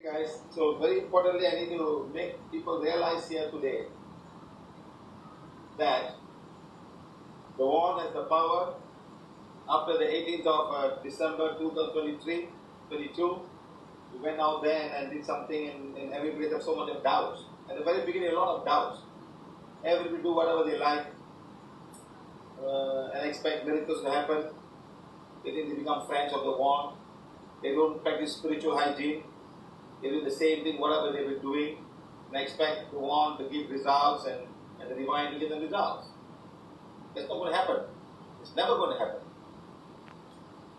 Guys, so very importantly, I need to make people realize here today that the one has the power. After the 18th of December 2023, 22, we went out there and did something, and everybody had so much of doubts. At the very beginning, a lot of doubts. Everybody do whatever they like and expect miracles to happen. They think they become friends of the one. They don't practice spiritual hygiene. They do the same thing, whatever they've been doing, and expect the one to give results and the divine to give them results. That's not going to happen. It's never going to happen.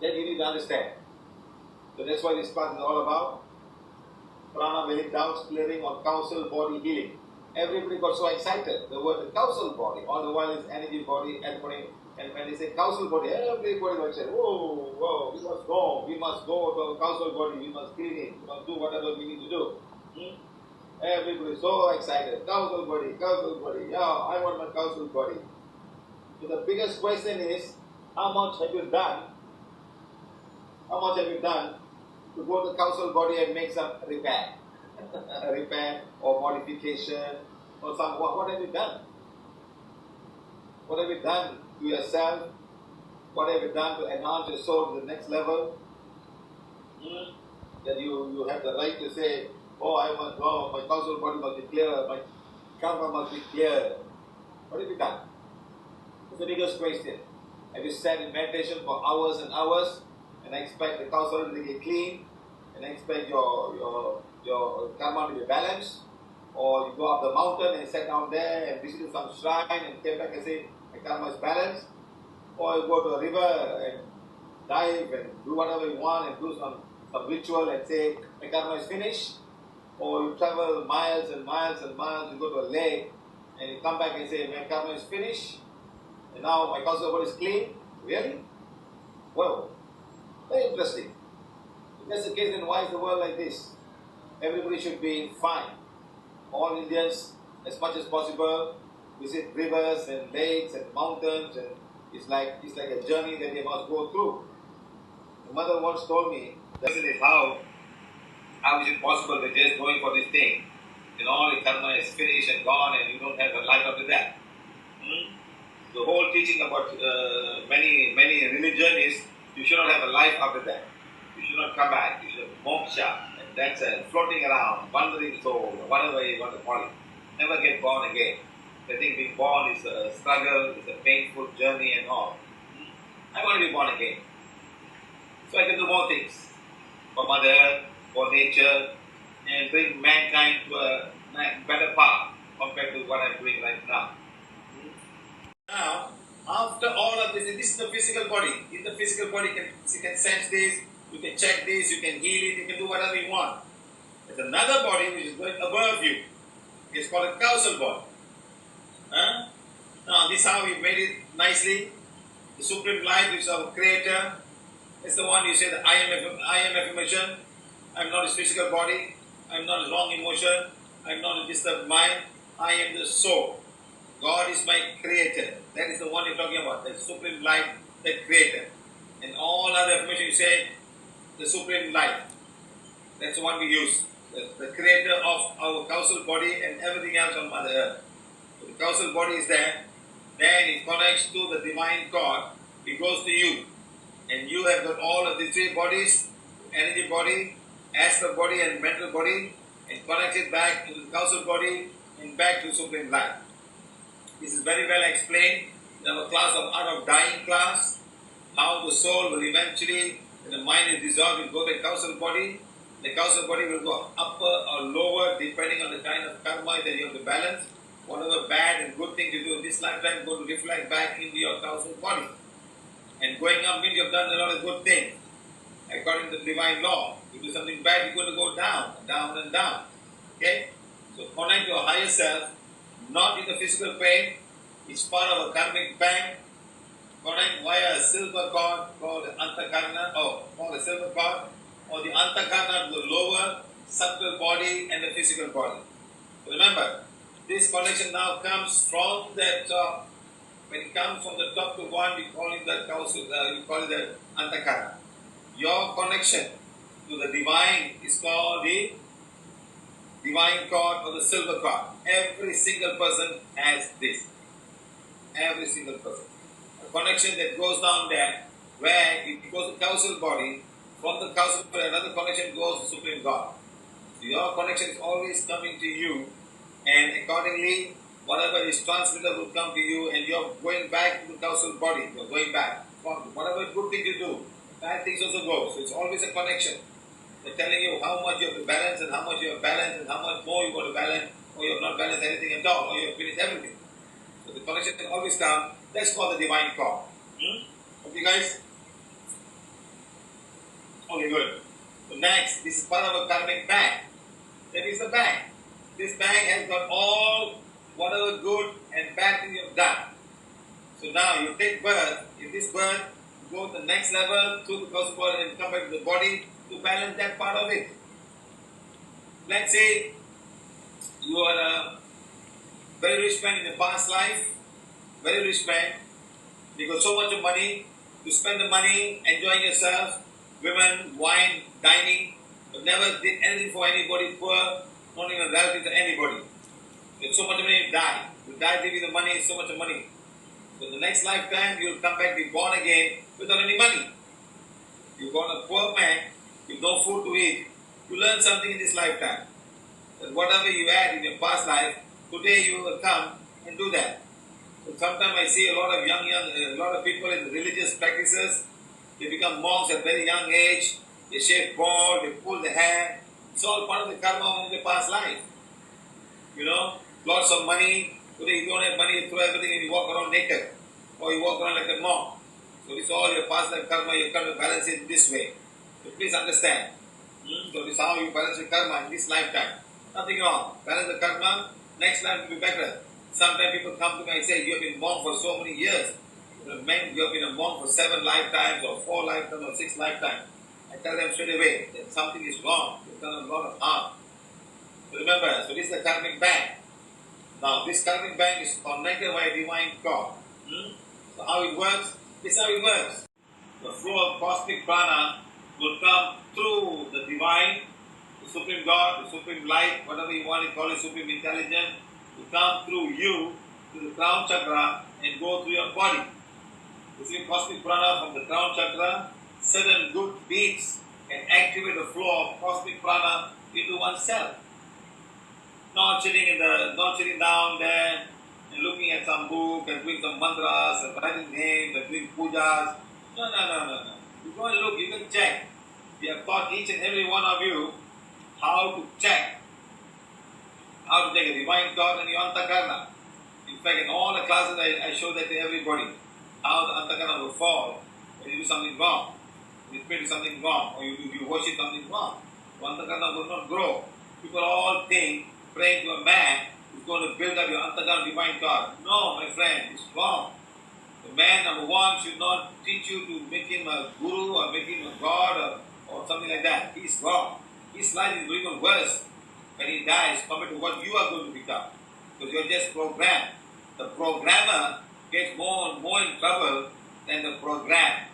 Then you need to understand. So that's why this class is all about pranaviolethealing, doubts clearing, or council body healing. Everybody got so excited. The word council body, all the while is energy body, everybody. And when they say council body, everybody will say, whoa, whoa, we must go to our council body, we must clean it, we must do whatever we need to do. Everybody is so excited. Council body, yeah, I want my council body. So the biggest question is, how much have you done? How much have you done to go to the council body and make some repair? Repair or modification or some, what have you done? What have you done to yourself? What have you done to enhance your soul to the next level? That you have the right to say, my council body must be clear, my karma must be clear. What have you done? It's the biggest question. Have you sat in meditation for hours and hours and expect the council to get clean and expect your karma to be balanced? Or you go up the mountain and sit down there and visit some shrine and came back and say, my karma is balanced? Or you go to a river and dive and do whatever you want and do some ritual and say, my karma is finished? Or you travel miles and miles and miles, you go to a lake and you come back and say, my karma is finished? And now my council body is clean? Really? Well, very interesting. If that's the case, then why is the world like this? Everybody should be fine. All Indians, as much as possible, visit rivers and lakes and mountains, and it's like a journey that they must go through. My mother once told me, that is how is it possible that just going for this thing, and all the karma is finished and gone, and you don't have a life after that? The whole teaching about many religion is you should not have a life after that. You should not come back. You should have moksha. And that's floating around, wandering soul, whatever you want to call it. Never get born again. I think being born is a struggle, it's a painful journey and all. I want to be born again. So I can do more things for Mother, for nature, and bring mankind to a better path compared to what I'm doing right now. Now, after all of this is the physical body. In the physical body, you can sense this, you can check this, you can heal it, you can do whatever you want. There's another body which is going above you. It's called a causal body. Now, this is how we made it nicely. The Supreme Light, which is our Creator, is the one you say the I am affirmation. I'm not his physical body. I'm not his wrong emotion. I'm not a disturbed mind. I am the soul. God is my Creator. That is the one you're talking about. The Supreme Light, the Creator. And all other affirmation you say, the Supreme Light. That's the one we use. The Creator of our causal body and everything else on Mother Earth. So the causal body is there. Then it connects to the Divine God. It goes to you. And you have got all of the three bodies, energy body, astral body and mental body, and connects it back to the causal body and back to Supreme Light. This is very well explained in our class of Art of Dying class, how the soul will eventually, when the mind is dissolved, will go to the causal body. The causal body will go upper or lower depending on the kind of karma that you have to balance. Whatever bad and good things you do in this lifetime go to reflect back into your causal body. And going up means you have done a lot of good things. According to the divine law, if you do something bad, you're going to go down, down and down. Okay? So connect your higher self, not in the physical pain. It's part of a karmic bank. Connect via a silver cord called the antakarna, called the silver cord, or the antakarna to the lower subtle body and the physical body. Remember, this connection now comes from the top. When it comes from the top to one, we call it the causal, we call it the antakarna. Your connection to the divine is called the divine cord or the silver cord. Every single person has this. Every single person. A connection that goes down there, where it goes to causal body, from the causal body another connection goes to Supreme God. So your connection is always coming to you, and accordingly, whatever is transmitted will come to you, and you're going back to the causal body. You're going back. Whatever good thing you do, bad things also go. So it's always a connection. They're telling you how much you have to balance, and how much you have balanced, and how much more you got to balance, or you have not balanced anything at all, or you have finished everything. So the connection can always come. That's called the divine cord. Okay, guys? Okay, good. So next, this is part of a karmic bag. That is the bag. This bag has got all whatever good and bad things you have done. So now you take birth. In this birth, you go to the next level through the causal body and come back to the body to balance that part of it. Let's say you are a very rich man in the past life, very rich man. You got so much of money, you spend the money enjoying yourself, women, wine, dining, but never did anything for anybody poor, not even relative to anybody. You got so much money, you die. You die, give you the money, so much of money. So the next lifetime, you will come back, be born again without any money. You're born a poor man, with no food to eat. You learn something in this lifetime. That whatever you had in your past life, today you will come and do that. So sometimes I see a lot of people in religious practices. They become monks at very young age. They shave bald, they pull the hair. It's all part of the karma of the past life. You know, lots of money. Today you don't have money, you throw everything and you walk around naked. Or you walk around like a monk. So it's all your past life karma. You come to balance it this way. So please understand. So this is how you balance the karma in this lifetime. Nothing wrong. Balance the karma. Next life will be better. Sometimes people come to me and say, you have been monk for so many years. You have been a monk for 7 lifetimes or 4 lifetimes or 6 lifetimes. I tell them straight away that something is wrong. You've done a lot of harm. So remember, so this is the karmic bank. Now this karmic bank is connected by a divine cord. So how it works? This is how it works. The flow of cosmic prana will come through the divine, the supreme God, the supreme light, whatever you want to call it, supreme intelligence, to come through you to the crown chakra and go through your body. Receiving cosmic prana from the crown chakra, certain good beats can activate the flow of cosmic prana into oneself. Not sitting down there and looking at some book and doing some mantras and writing names and doing pujas. No. You go and look, you can check. We have taught each and every one of you how to check, how to take a divine thought and your antakarna. In fact, in all the classes I show that to everybody, how the antakarna will fall when you do something wrong. You pray to something wrong or you worship something wrong. The antakarna will not grow. People all think praying to a man is going to build up your antakarna divine thought. No, my friend, it's wrong. The man, number one, should not teach you to make him a guru or make him a god or something like that. He's wrong. His life is even worse when he dies compared to what you are going to become. Because you're just programmed. The programmer gets more and more in trouble than the program.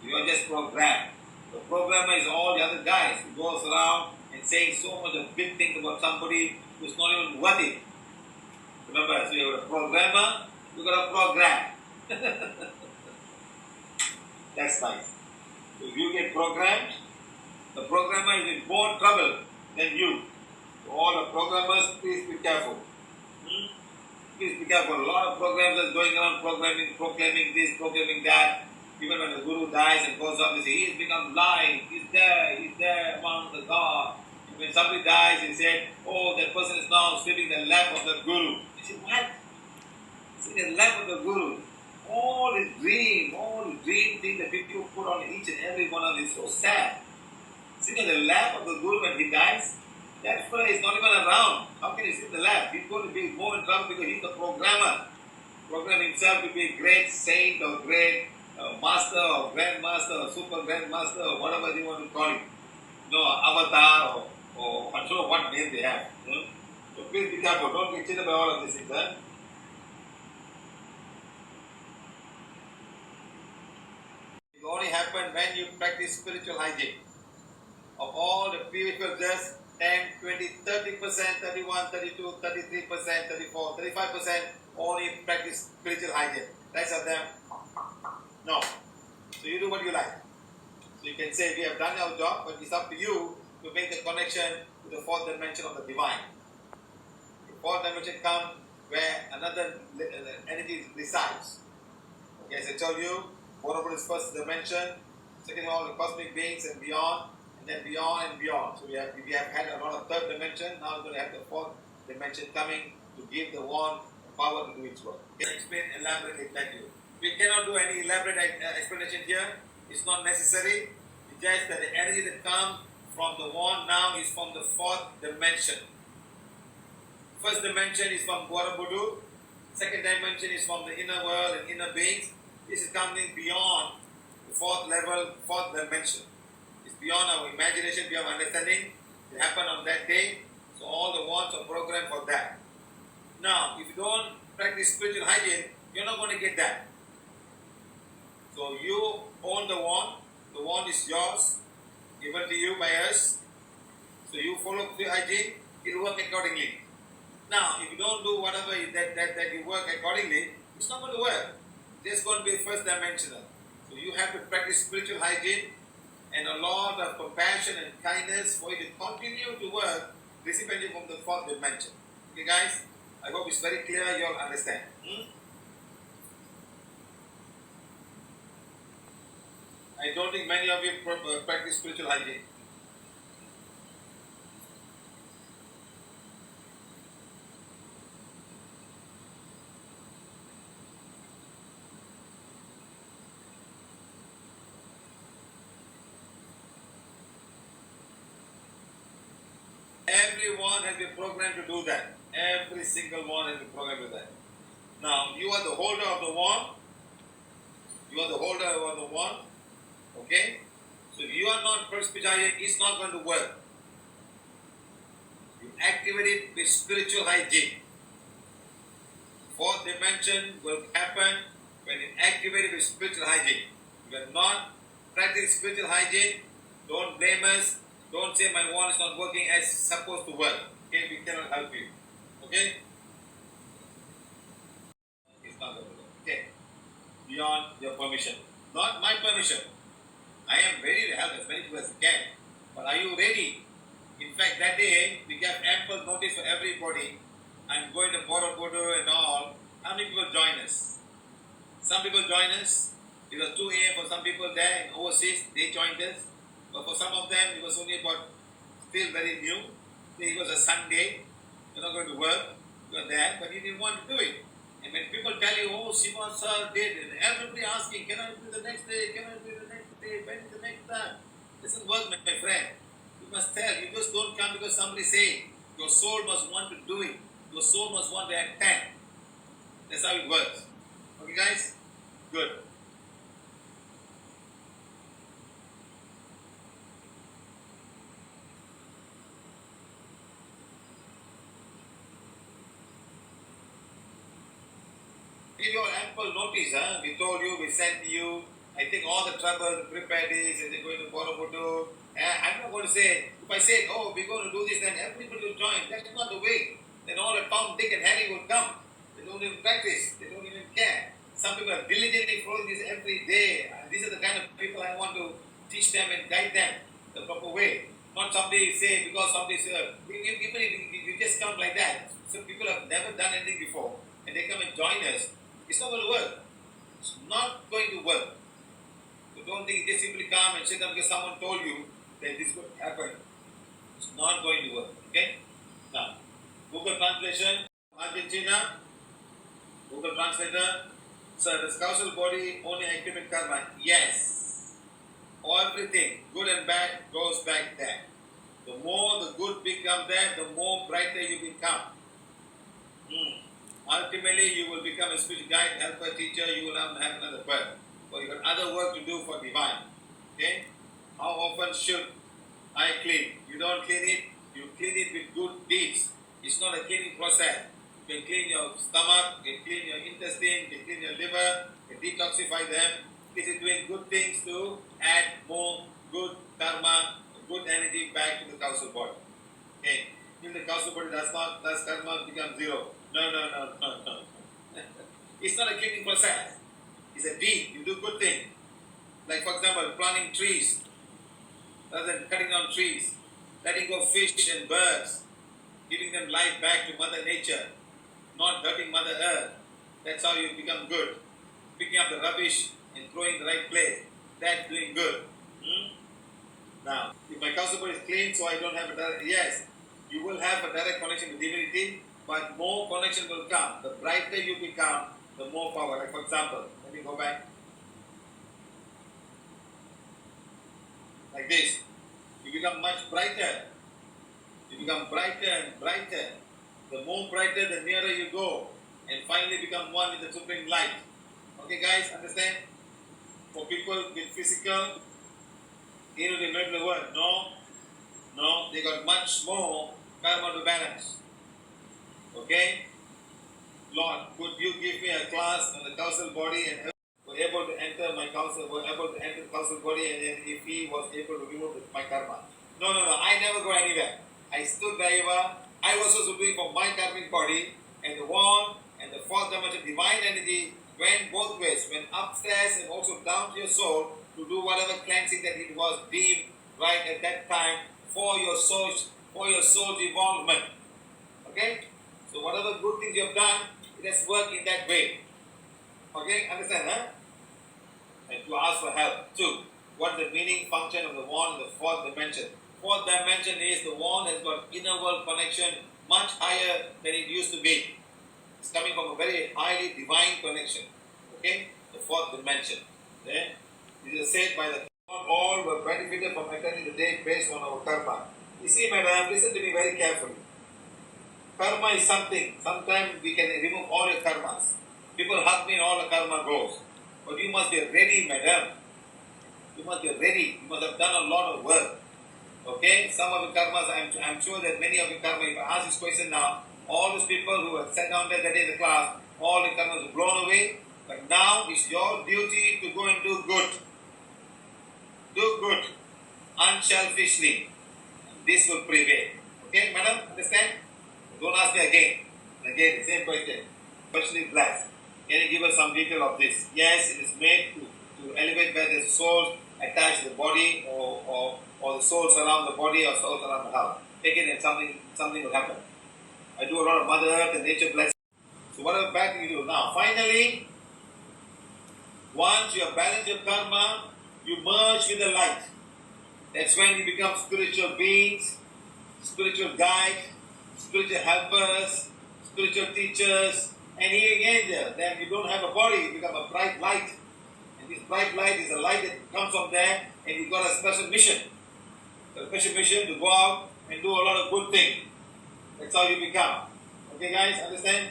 You're just programmed. The programmer is all the other guys who goes around and saying so much of big things about somebody who's not even worth it. Remember, so you're a programmer, you got a program. That's nice. So if you get programmed, the programmer is in more trouble than you. So all the programmers, please be careful. Please be careful. A lot of programs are going around proclaiming this, proclaiming that. Even when the guru dies and goes on, they say, he's become blind, he's there among the gods. When somebody dies, he said, oh, that person is now sleeping in the lap of the guru. You say, what? Sitting in the lap of the guru. All his dream things that people put on each and every one of them is so sad. Sitting in the lap of the guru when he dies, that fellow is not even around. How can he sit in the lap? He's going to be more in trouble because he's the programmer. Program himself to be a great saint or great master or grandmaster or super grandmaster or whatever they want to call it. Avatar or I'm sure what name they have. So please be careful. Don't get cheated by all of these things. It only happens when you practice spiritual hygiene. Of all the people just 10, 20, 30%, 31, 32, 33%, 34, 35% only practice spiritual hygiene. Rest of them, no. So you do what you like. So you can say we have done our job, but it's up to you to make the connection to the fourth dimension of the divine. The fourth dimension comes where another energy resides. Okay, as I told you, Borobudur is first dimension, second of all the cosmic beings and beyond, and then beyond and beyond. So we have had a lot of third dimension, now we're going to have the fourth dimension coming to give the wand power to do its work. Can I explain elaborately? Thank you. We cannot do any elaborate explanation here. It's not necessary. It's just that the energy that comes from the wand now is from the fourth dimension. First dimension is from Borobudur. Second dimension is from the inner world and inner beings. This is coming beyond the fourth level, fourth dimension. It's beyond our imagination, beyond our understanding. It happened on that day. So all the wands are programmed for that. Now, if you don't practice spiritual hygiene, you're not going to get that. So you own the wand. The wand is yours, given to you by us. So you follow the hygiene, it will work accordingly. Now, if you don't do whatever that you work accordingly, it's not going to work. It's just going to be first dimensional. So you have to practice spiritual hygiene and a lot of compassion and kindness for you to continue to work, receiving from the fourth dimension. Okay, guys? I hope it's very clear. You all understand. I don't think many of you practice spiritual hygiene. Everyone has been programmed to do that. Every single one has been programmed to do that. Now, you are the holder of the wand. You are the holder of the wand. Okay? So if you are not spiritual hygiene, it's not going to work. You activate it with spiritual hygiene. Fourth dimension will happen when you activate it with spiritual hygiene. If you are not practicing spiritual hygiene, don't blame us. Don't say my wand is not working as it's supposed to work. Okay, we cannot help you. Okay? It's not going to work. Okay. Beyond your permission. Not my permission. I am ready to help as many people as I can. But are you ready? In fact, that day we gave ample notice for everybody. I'm going to Borobudur and all. How many people join us? Some people join us. It was 2 a.m. for some people there in overseas. They joined us. But for some of them, it was only about still very new. It was a Sunday. You're not going to work. You're there, but you didn't want to do it. And when people tell you, oh, Siva sir did, and everybody asking, can I do the next day? Can I do the next day? When is the next time? It doesn't work, my friend. You must tell. You just don't come because somebody say. Your soul must want to do it. Your soul must want to attend. That's how it works. Okay, guys? Good. Give you ample notice, we told you, we sent you. I think all the trouble, prepare this, and they're going to Borobudur. I'm not going to say, if I say, oh, we're going to do this, then everybody will join. That's not the way. Then all the Tom, Dick, and Harry will come. They don't even practice. They don't even care. Some people are diligently following this every day. These are the kind of people I want to teach them and guide them the proper way. Not somebody say, because somebody say, even if you just come like that. Some people have never done anything before, and they come and join us. It's not going to work. It's not going to work. So don't think just simply come and sit down because someone told you that this would happen. It's not going to work. Okay? Now, Google Translation, Argentina, Google Translator. Sir, does causal body only activate karma? Yes. Everything, good and bad, goes back there. The more the good become there, the more brighter you become. Ultimately, you will become a spiritual guide, helper, teacher. You will have another birth. But you got other work to do for divine. Okay? How often should I clean? You don't clean it. You clean it with good deeds. It's not a cleaning process. You can clean your stomach. You can clean your intestine. You can clean your liver. You can detoxify them. This is doing good things to add more good karma, good energy back to the causal body. thus karma becomes zero. No. It's not a chemical process. It's a deed. You do good thing. Like for example, planting trees rather than cutting down trees, letting go fish and birds, giving them life back to Mother Nature, not hurting Mother Earth. That's how you become good. Picking up the rubbish and throwing in the right place. That's doing good. Now, if my council body is clean, so I don't have a direct, yes, you will have a direct connection with divinity, but more connection will come. The brighter you become, the more power. Like for example, let me go back. Like this. You become much brighter. You become brighter and brighter. The more brighter, the nearer you go. And finally become one with the supreme light. Okay guys, understand? For people with physical, you know, they made the word. No, they got much more karma to balance. Okay? Lord, could you give me a class on the causal body and were able to enter my causal, were able to enter the causal body, and then if he was able to remove my karma. No, I never go anywhere. I stood wherever. I was also doing for my karmic body, and the one and the fourth dimension divine energy went both ways, went upstairs and also down to your soul to do whatever cleansing that it was deemed right at that time for your soul's involvement. Okay? So whatever good things you have done, it has worked in that way. Okay? Understand, huh? And to ask for help. 2. What is the meaning, function of the wand in the fourth dimension? Fourth dimension is the wand has got inner world connection much higher than it used to be. It's coming from a very highly divine connection. Okay? The fourth dimension. Okay? It is said by the all were benefited from attending the day based on our karma. You see, madam, listen to me very carefully. Karma is something. Sometimes we can remove all your karmas. People hug me and all the karma goes. But you must be ready, madam. You must be ready. You must have done a lot of work. Okay? Some of the karmas, I'm sure that many of the karma, if I ask this question now, all those people who have sat down there that day in the class, all the karmas are blown away. But now it's your duty to go and do good. Do good. Unselfishly. This will prevail. Okay, madam? Understand? Don't ask me again. Again, the same question. Question is blessed. Can you give us some detail of this? Yes, it is made to elevate where the soul attached to the body or the souls around the body or souls around the house. Take it and something will happen. I do a lot of Mother Earth and nature blessing. So what are bad things you do? Now, finally, once you have balanced your karma, you merge with the light. That's when you become spiritual beings, spiritual guides, spiritual helpers, spiritual teachers, and healing angels. Then you don't have a body, you become a bright light. And this bright light is a light that comes from there, and you've got a special mission. A special mission to go out and do a lot of good things. That's how you become. Okay guys, understand?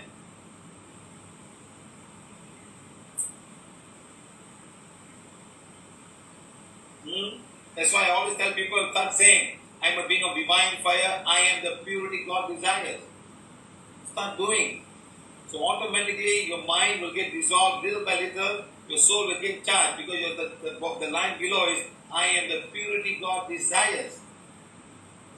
That's why I always tell people, start saying, I am a being of divine fire, I am the purity God desires. Start doing. So automatically your mind will get dissolved little by little, your soul will get charged because the line below is, I am the purity God desires.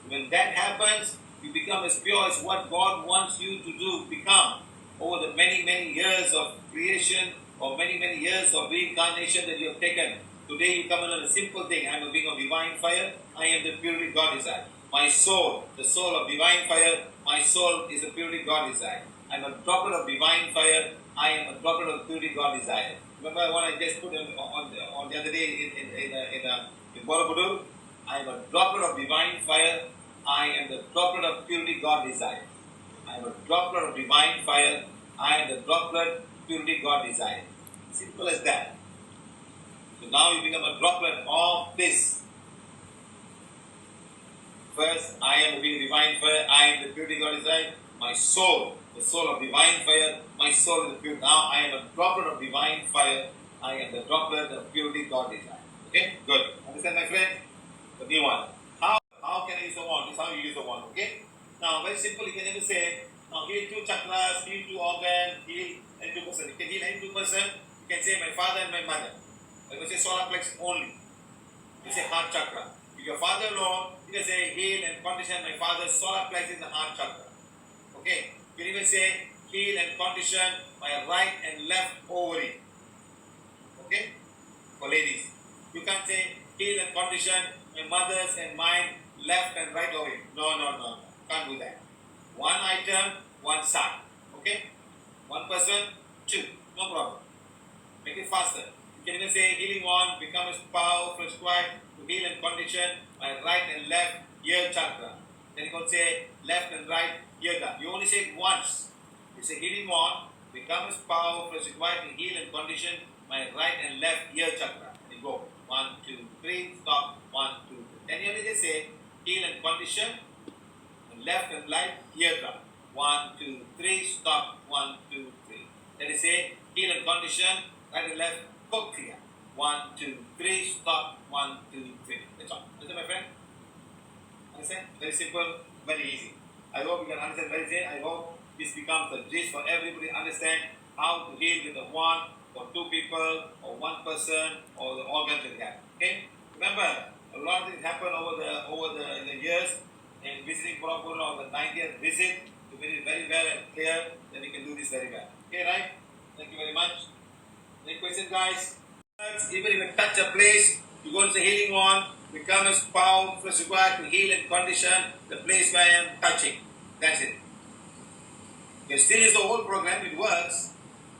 When that happens, you become as pure as what God wants you to become over the many, many years of creation or many, many years of reincarnation that you have taken. Today you come in on a simple thing. I am a being of divine fire. I am the purity God desires. My soul, the soul of divine fire, my soul is the purity God desires. I am a droplet of divine fire. I am a droplet of purity God desires. Remember what I just put on the other day in Borobudur? I am a droplet of divine fire. I am the droplet of purity God desires. I am a droplet of divine fire. I am the droplet purity God desires. Simple as that. So now you become a droplet of this. First, I am the being of divine fire. I am the purity God desires. My soul, the soul of divine fire. My soul is the purity. Now I am a droplet of divine fire. I am the droplet of purity God desires. Okay? Good. Understand, my friend? The new one. How can I use the wand? This is how you use the wand, okay? Now, very simple, you can even say, now heal 2 chakras, heal 2 organs, heal any 2 person. You can heal any 2 person, you can say my father and my mother. You can say solar plex only. You say heart chakra. If your father alone, you can say heal and condition my father's solar plex in the heart chakra. Okay? You can even say heal and condition my right and left ovary. Okay? For ladies. You can't say heal and condition my mother's and mine left and right ovary. No. Can't do that. One item, one side. Okay? One person, two. No problem. Make it faster. You can even say healing one becomes powerful squat to heal and condition my right and left ear chakra. Then you can say left and right ear chakra. You only say it once. You say healing one becomes powerful squat to heal and condition my right and left ear chakra. And you go 1, 2, 3, stop. 1, 2, 3. Then you only just say heal and condition left and right ear chakra. 1, 2, 3, stop. 1, 2, 3. Then you say heal and condition right and left cochlea. 1, 2, 3, stop. 1, 2, 3. That's all. Understand, my friend? Understand? Very simple, very easy. I hope you can understand very easy. I hope this becomes a gist for everybody to understand how to heal with the one or two people or one person or the organs that you have. Okay? Remember, a lot of things happen over the years. In visiting Borobudur on the 90th visit, to get it very well and clear, then we can do this very well. Okay, right? Thank you very much. Any questions, guys? Even if you touch a place, you go to the healing one, becomes powerful required to heal and condition the place where I am touching. That's it. Okay, still is the whole program, it works,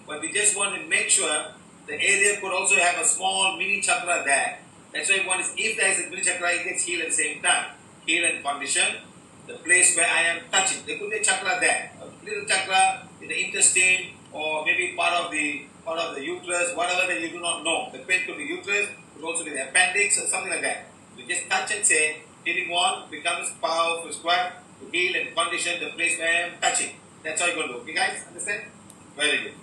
but we just want to make sure the area could also have a small mini chakra there. That's why one is, if there is a mini chakra, it gets healed at the same time. Heal and condition the place where I am touching. There could be a chakra there, a little chakra in the intestine, or maybe part of the uterus, whatever that you do not know. The pain could be uterus, could also be the appendix or something like that. You just touch and say, healing one becomes powerful squat to heal and condition the place where I am touching. That's how you're going to do. Okay, guys, understand? Very good.